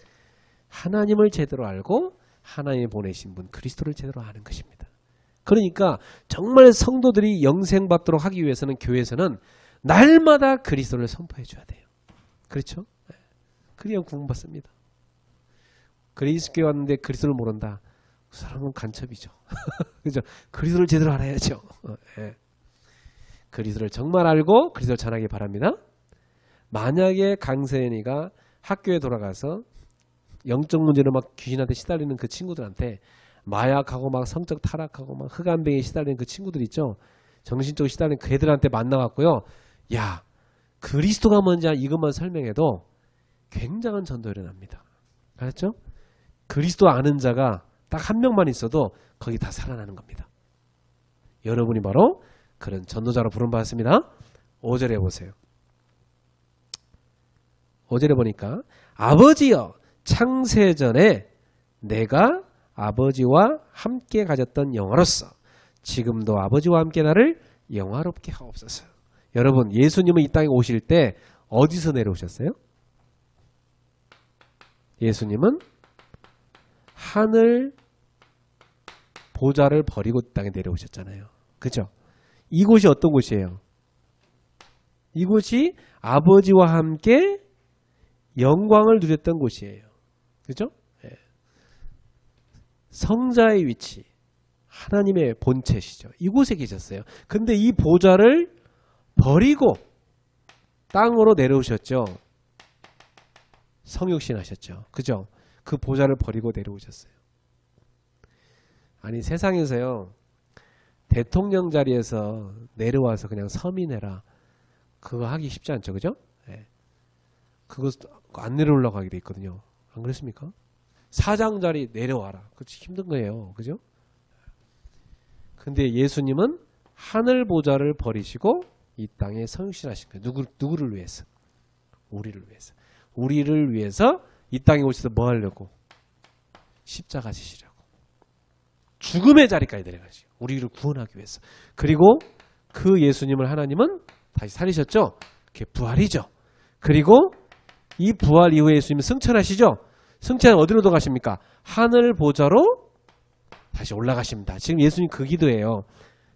하나님을 제대로 알고 하나님이 보내신 분 그리스도를 제대로 아는 것입니다. 그러니까 정말 성도들이 영생 받도록 하기 위해서는 교회에서는 날마다 그리스도를 선포해 줘야 돼요. 그렇죠? 그래야 구원받습니다. 그리스도에 왔는데 그리스도를 모른다. 그 사람은 간첩이죠. 그죠? 그리스도를 제대로 알아야죠. 그리스도를 정말 알고 그리스도를 전하기 바랍니다. 만약에 강세연이가 학교에 돌아가서 영적 문제로 막 귀신한테 시달리는 그 친구들한테 마약하고 막 성적 타락하고 막 흑암병에 시달리는 그 친구들 있죠. 정신적으로 시달리는 그 애들한테 만나갖고요. 야, 그리스도가 뭔지 이것만 설명해도 굉장한 전도 일어납니다. 알았죠? 그리스도 아는 자가 딱 한 명만 있어도 거기 다 살아나는 겁니다. 여러분이 바로 그런 전도자로 부름받았습니다. 5절에 보세요. 5절에 보니까 아버지여 창세전에 내가 아버지와 함께 가졌던 영화로서 지금도 아버지와 함께 나를 영화롭게 하옵소서. 여러분 예수님은 이 땅에 오실 때 어디서 내려오셨어요? 예수님은 하늘 보좌를 버리고 이 땅에 내려오셨잖아요. 그죠? 이곳이 어떤 곳이에요? 이곳이 아버지와 함께 영광을 누렸던 곳이에요. 그죠? 예. 성자의 위치, 하나님의 본체시죠. 이곳에 계셨어요. 근데 이 보좌를 버리고 땅으로 내려오셨죠. 성육신 하셨죠. 그죠? 그 보좌를 버리고 내려오셨어요. 아니 세상에서요. 대통령 자리에서 내려와서 그냥 서민해라. 그거 하기 쉽지 않죠. 그죠? 네. 그거 안 내려오려고 하게 돼 있거든요. 안 그렇습니까? 사장 자리 내려와라. 그렇지 힘든 거예요. 그죠? 근데 예수님은 하늘 보좌를 버리시고 이 땅에 성육신하신 거예요. 누구를 위해서? 우리를 위해서. 우리를 위해서 이 땅에 오셔서 뭐 하려고? 십자가 지시려고. 죽음의 자리까지 내려가시고 우리를 구원하기 위해서. 그리고 그 예수님을 하나님은 다시 살리셨죠. 그게 부활이죠. 그리고 이 부활 이후에 예수님은 승천하시죠. 승천 어디로 들어가십니까? 하늘 보좌로 다시 올라가십니다. 지금 예수님 그 기도예요.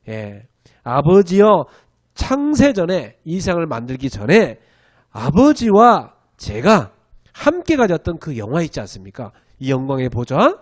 예. 아버지여 창세전에 이 세상을 만들기 전에 아버지와 제가 함께 가졌던 그 영화 있지 않습니까? 이 영광의 보좌.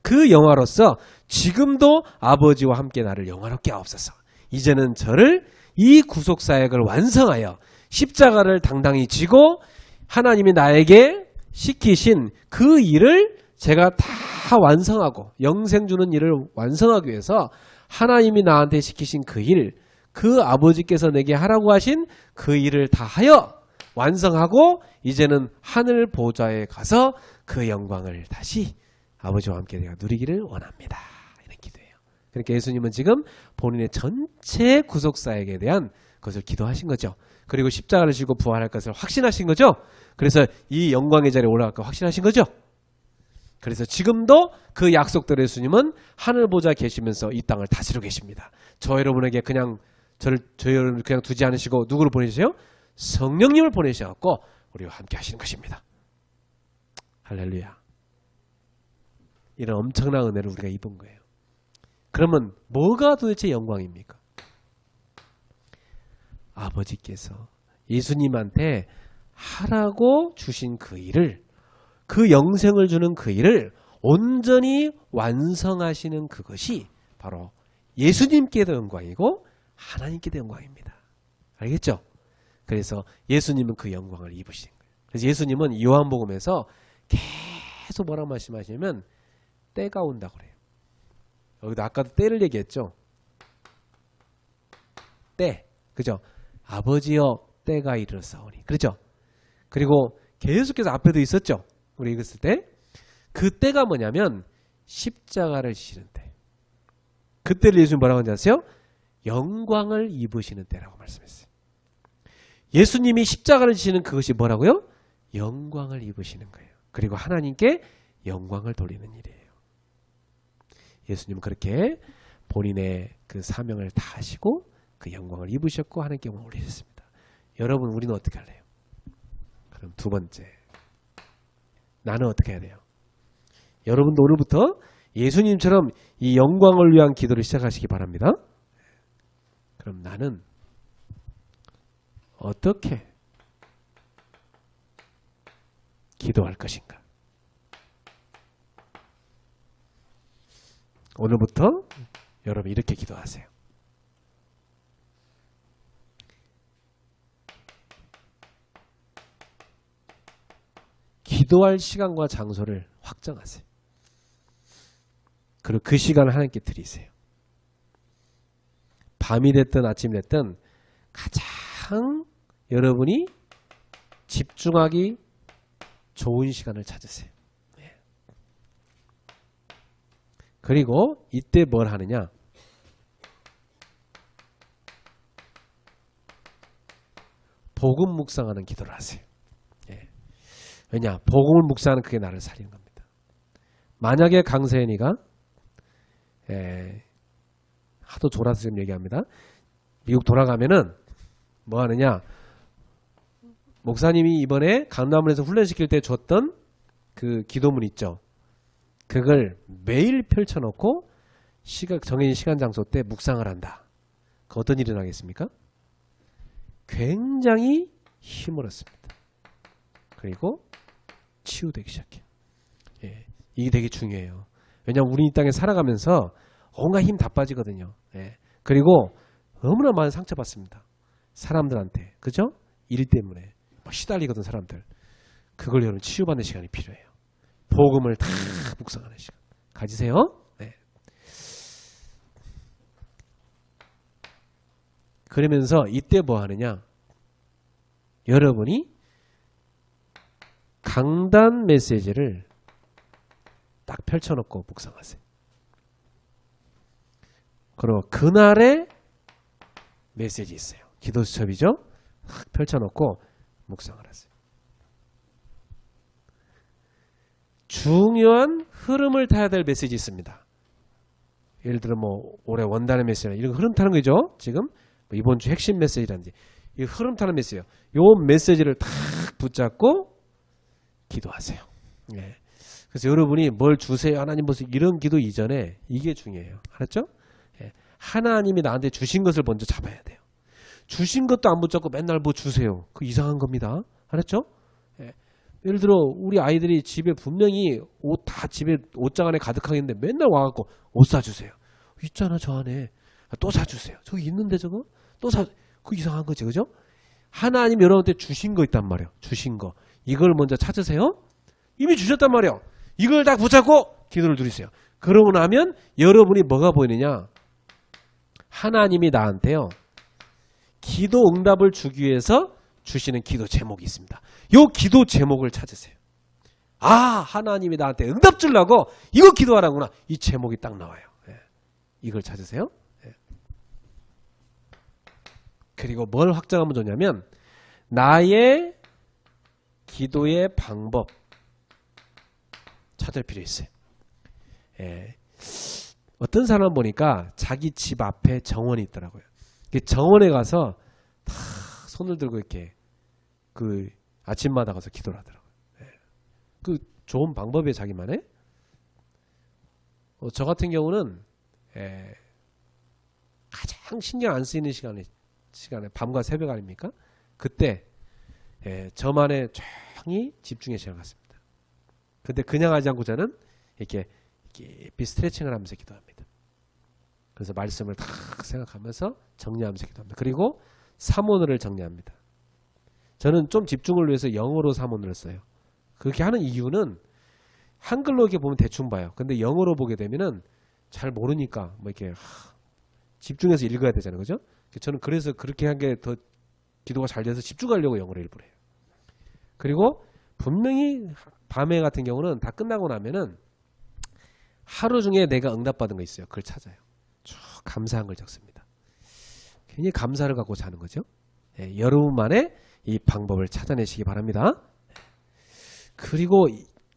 그 영화로서 지금도 아버지와 함께 나를 영화롭게 하옵소서. 이제는 저를 이 구속사역을 완성하여 십자가를 당당히 지고 하나님이 나에게 시키신 그 일을 제가 다 완성하고 영생 주는 일을 완성하기 위해서 하나님이 나한테 시키신 그 일, 그 아버지께서 내게 하라고 하신 그 일을 다 하여 완성하고 이제는 하늘 보좌에 가서 그 영광을 다시 아버지와 함께 내가 누리기를 원합니다. 이런 기도예요. 그러니까 예수님은 지금 본인의 전체 구속사역에 대한 것을 기도하신 거죠. 그리고 십자가를 지고 부활할 것을 확신하신 거죠. 그래서 이 영광의 자리에 올라갈 거 확신하신 거죠. 그래서 지금도 그 약속대로 예수님은 하늘 보좌에 계시면서 이 땅을 다스리고 계십니다. 저 여러분에게 그냥 저 여러분을 그냥 두지 않으시고 누구를 보내주세요? 성령님을 보내셔갖고 우리와 함께 하시는 것입니다. 할렐루야. 이런 엄청난 은혜를 우리가 입은 거예요. 그러면 뭐가 도대체 영광입니까? 아버지께서 예수님한테 하라고 주신 그 일을, 그 영생을 주는 그 일을 온전히 완성하시는 그것이 바로 예수님께도 영광이고 하나님께도 영광입니다. 알겠죠? 그래서 예수님은 그 영광을 입으신 거예요. 그래서 예수님은 요한복음에서 계속 뭐라고 말씀하시냐면 때가 온다고 그래요. 여기도 아까도 때를 얘기했죠. 때. 그죠? 아버지여 때가 이르렀사오니. 그렇죠? 그리고 계속해서 앞에도 있었죠. 우리 읽었을 때. 그 때가 뭐냐면 십자가를 지시는 때. 그때를 예수님 뭐라고 하는지 아세요? 영광을 입으시는 때라고 말씀했어요. 예수님이 십자가를 지시는 그것이 뭐라고요? 영광을 입으시는 거예요. 그리고 하나님께 영광을 돌리는 일이에요. 예수님은 그렇게 본인의 그 사명을 다 하시고 그 영광을 입으셨고 하나님께 영광을 올리셨습니다. 여러분 우리는 어떻게 할래요? 그럼 두 번째, 나는 어떻게 해야 돼요? 여러분도 오늘부터 예수님처럼 이 영광을 위한 기도를 시작하시기 바랍니다. 그럼 나는 어떻게 기도할 것인가? 오늘부터 여러분 이렇게 기도하세요. 기도할 시간과 장소를 확정하세요. 그리고 그 시간을 하나님께 드리세요. 밤이 됐든 아침이 됐든 가장 여러분이 집중하기 좋은 시간을 찾으세요. 그리고 이때 뭘 하느냐? 복음 묵상하는 기도를 하세요. 왜냐? 복음을 묵상하는 그게 나를 살리는 겁니다. 만약에 강세현이가 하도 졸아서 지금 얘기합니다. 미국 돌아가면은 뭐 하느냐? 목사님이 이번에 강남원에서 훈련시킬 때 줬던 그 기도문 있죠. 그걸 매일 펼쳐놓고 정해진 시간 장소 때 묵상을 한다. 그 어떤 일이 나겠습니까? 굉장히 힘을 얻습니다. 그리고 치유되기 시작해요. 이게 되게 중요해요. 왜냐하면 우리 이 땅에 살아가면서 온갖 힘 다 빠지거든요. 그리고 너무나 많은 상처받습니다. 사람들한테. 그죠? 일 때문에 막 시달리거든 사람들. 그걸 여러분 치유받는 시간이 필요해요. 복음을 다 묵상하는 시간 가지세요. 그러면서 이때 뭐 하느냐? 여러분이 강단 메시지를 딱 펼쳐놓고 묵상하세요. 그리고 그날의 메시지 있어요. 기도 수첩이죠. 딱 펼쳐놓고 묵상을 하세요. 중요한 흐름을 타야 될 메시지 있습니다. 예를 들어 뭐 올해 원단의 메시지나 이런 흐름 타는 거죠. 지금 뭐 이번 주 핵심 메시지라든지 이 흐름 타는 메시지요. 요 메시지를 탁 붙잡고 기도하세요. 그래서 여러분이 뭘 주세요 하나님 보세요 이런 기도 이전에 이게 중요해요. 알았죠? 하나님이 나한테 주신 것을 먼저 잡아야 돼요. 주신 것도 안 붙잡고 맨날 뭐 주세요. 그거 이상한 겁니다. 알았죠? 예를 들어 우리 아이들이 집에 분명히 옷 다 집에 옷장 안에 가득하겠는데 맨날 와갖고 옷 사주세요. 있잖아 저 안에. 또 사주세요. 저기 있는데 저거? 또 사. 그거 이상한 거지. 그죠? 하나님 여러분한테 주신 거 있단 말이에요. 주신 거. 이걸 먼저 찾으세요. 이미 주셨단 말이에요. 이걸 딱 붙잡고 기도를 드리세요. 그러고 나면 여러분이 뭐가 보이느냐? 하나님이 나한테요. 기도 응답을 주기 위해서 주시는 기도 제목이 있습니다. 요 기도 제목을 찾으세요. 아, 하나님이 나한테 응답 주려고 이거 기도하라구나. 이 제목이 딱 나와요. 이걸 찾으세요. 그리고 뭘 확장하면 좋냐면 나의 기도의 방법 찾을 필요 있어요. 어떤 사람 보니까 자기 집 앞에 정원이 있더라고요. 정원에 가서 다 손을 들고 이렇게 그 아침마다 가서 기도를 하더라고요. 그 좋은 방법이에요, 자기만의. 저 같은 경우는 가장 신경 안 쓰이는 시간에 밤과 새벽 아닙니까? 그때 저만의 조용히 집중의 시간을 갖습니다. 근데 그냥 하지 않고 저는 이렇게 깊이 스트레칭을 하면서 기도합니다. 그래서 말씀을 다 생각하면서 정리하면서 기도합니다. 그리고 사문을 정리합니다. 저는 좀 집중을 위해서 영어로 사문을 써요. 그렇게 하는 이유는 한글로 이렇게 보면 대충 봐요. 근데 영어로 보게 되면은 잘 모르니까 뭐 이렇게 집중해서 읽어야 되잖아요. 그죠? 저는 그래서 그렇게 한 게 더 기도가 잘 돼서 집중하려고 영어로 일부러 해요. 그리고 분명히 밤에 같은 경우는 다 끝나고 나면은 하루 중에 내가 응답받은 거 있어요. 그걸 찾아요. 쭉 감사한 걸 적습니다. 괜히 감사를 갖고 자는 거죠. 여러분만의 이 방법을 찾아내시기 바랍니다. 그리고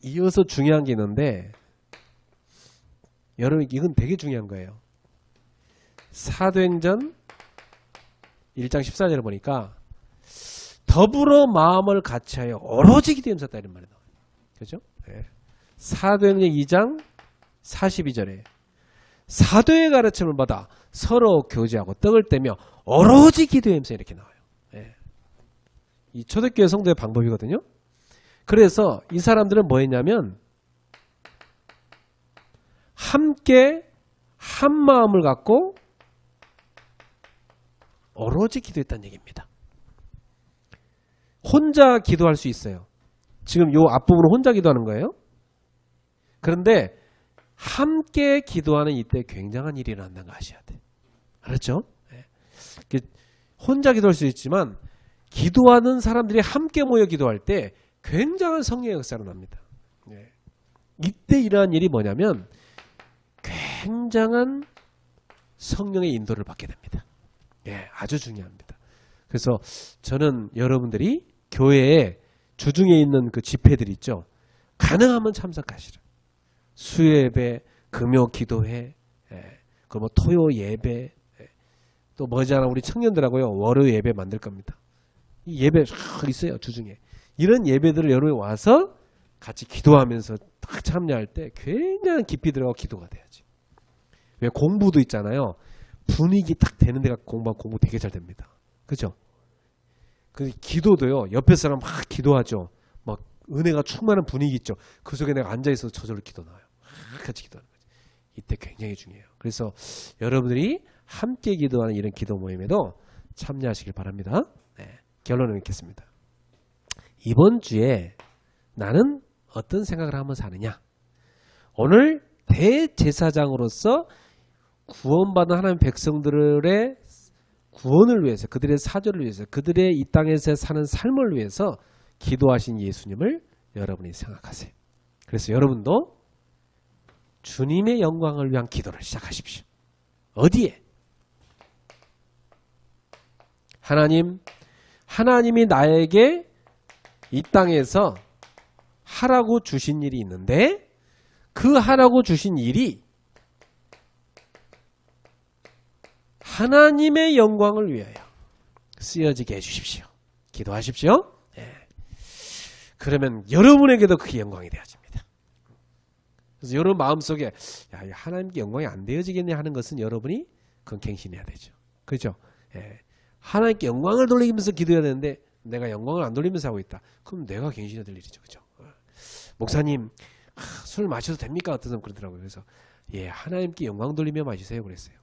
이어서 중요한 게 있는데 여러분 이건 되게 중요한 거예요. 사도행전 1장 14절에 보니까 더불어 마음을 같이하여 오로지 기도에 힘썼다 이런 말이 나와요. 그렇죠? 사도행전 2장 42절에 사도의 가르침을 받아 서로 교제하고 떡을 떼며 오로지 기도에 힘써 이렇게 나와요. 이 초대교회 성도의 방법이거든요. 그래서 이 사람들은 뭐 했냐면 함께 한 마음을 갖고 오로지 기도했다는 얘기입니다. 혼자 기도할 수 있어요. 지금 요 앞부분은 혼자 기도하는 거예요. 그런데 함께 기도하는 이때 굉장한 일이 일어난다는 거 아셔야 돼. 알았죠? 네. 혼자 기도할 수 있지만 기도하는 사람들이 함께 모여 기도할 때 굉장한 성령의 역사가 납니다. 네. 이때 일어난 일이 뭐냐면 굉장한 성령의 인도를 받게 됩니다. 예, 아주 중요합니다. 그래서 저는 여러분들이 교회에 주중에 있는 그 집회들 있죠. 가능하면 참석하시라. 수요예배, 금요 기도회, 그 뭐 토요 예배, 또 머지않아 우리 청년들하고요 월요 예배 만들 겁니다. 이 예배 있어요 주중에. 이런 예배들을 여러분이 와서 같이 기도하면서 딱 참여할 때 굉장히 깊이 들어가고 기도가 돼야지. 왜 공부도 있잖아요. 분위기 딱 되는 데가 공부 되게 잘 됩니다. 그죠? 그 기도도요. 옆에 사람 막 기도하죠. 막 은혜가 충만한 분위기 있죠. 그 속에 내가 앉아있어서 저절로 기도 나와요. 같이 기도하는 거죠. 이때 굉장히 중요해요. 그래서 여러분들이 함께 기도하는 이런 기도 모임에도 참여하시길 바랍니다. 네, 결론을 읽겠습니다. 이번 주에 나는 어떤 생각을 하면서 사느냐. 오늘 대제사장으로서 구원받은 하나님 백성들의 구원을 위해서, 그들의 사죄를 위해서, 그들의 이 땅에서 사는 삶을 위해서 기도하신 예수님을 여러분이 생각하세요. 그래서 여러분도 주님의 영광을 위한 기도를 시작하십시오. 어디에? 하나님이 나에게 이 땅에서 하라고 주신 일이 있는데 그 하라고 주신 일이 하나님의 영광을 위하여 쓰여지게 해주십시오. 기도하십시오. 네. 그러면 여러분에게도 그게 영광이 되어집니다. 그래서 여러분 마음속에 야, 하나님께 영광이 안 되어지겠냐 하는 것은 여러분이 그건 갱신해야 되죠. 그렇죠? 네. 하나님께 영광을 돌리면서 기도해야 되는데 내가 영광을 안 돌리면서 하고 있다. 그럼 내가 갱신해야 될 일이죠. 그렇죠? 목사님 술 마셔도 됩니까? 어떤 사람 그러더라고요. 그래서 예, 하나님께 영광 돌리며 마시세요 그랬어요.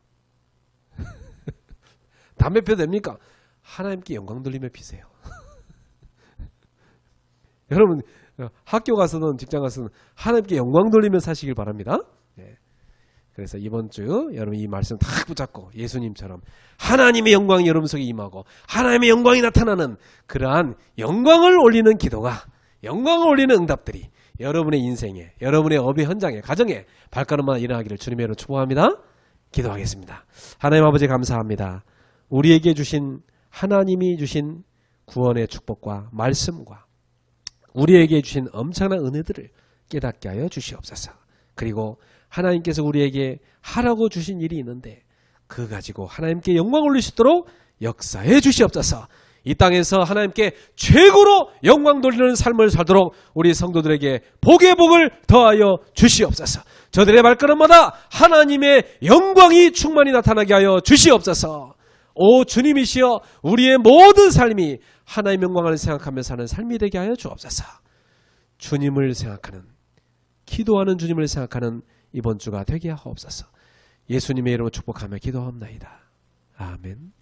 담배 피워도 됩니까? 하나님께 영광 돌리며 피세요. 여러분 학교 가서는 직장 가서는 하나님께 영광 돌리며 사시길 바랍니다. 네. 그래서 이번 주 여러분 이 말씀 딱 붙잡고 예수님처럼 하나님의 영광이 여러분 속에 임하고 하나님의 영광이 나타나는 그러한 영광을 올리는 기도가, 영광을 올리는 응답들이 여러분의 인생에, 여러분의 업의 현장에, 가정에 발걸음만 일어나기를 주님의 이름으로 축복합니다. 기도하겠습니다. 하나님 아버지 감사합니다. 우리에게 주신 하나님이 주신 구원의 축복과 말씀과 우리에게 주신 엄청난 은혜들을 깨닫게 하여 주시옵소서. 그리고 하나님께서 우리에게 하라고 주신 일이 있는데 그거 가지고 하나님께 영광을 올릴 수 있도록 역사해 주시옵소서. 이 땅에서 하나님께 최고로 영광 돌리는 삶을 살도록 우리 성도들에게 복의 복을 더하여 주시옵소서. 저들의 발걸음마다 하나님의 영광이 충만히 나타나게 하여 주시옵소서. 오 주님이시여 우리의 모든 삶이 하나님의 영광을 생각하며 사는 삶이 되게 하여 주옵소서. 주님을 생각하는, 기도하는 주님을 생각하는 이번 주가 되게 하옵소서. 예수님의 이름으로 축복하며 기도합나이다. 아멘.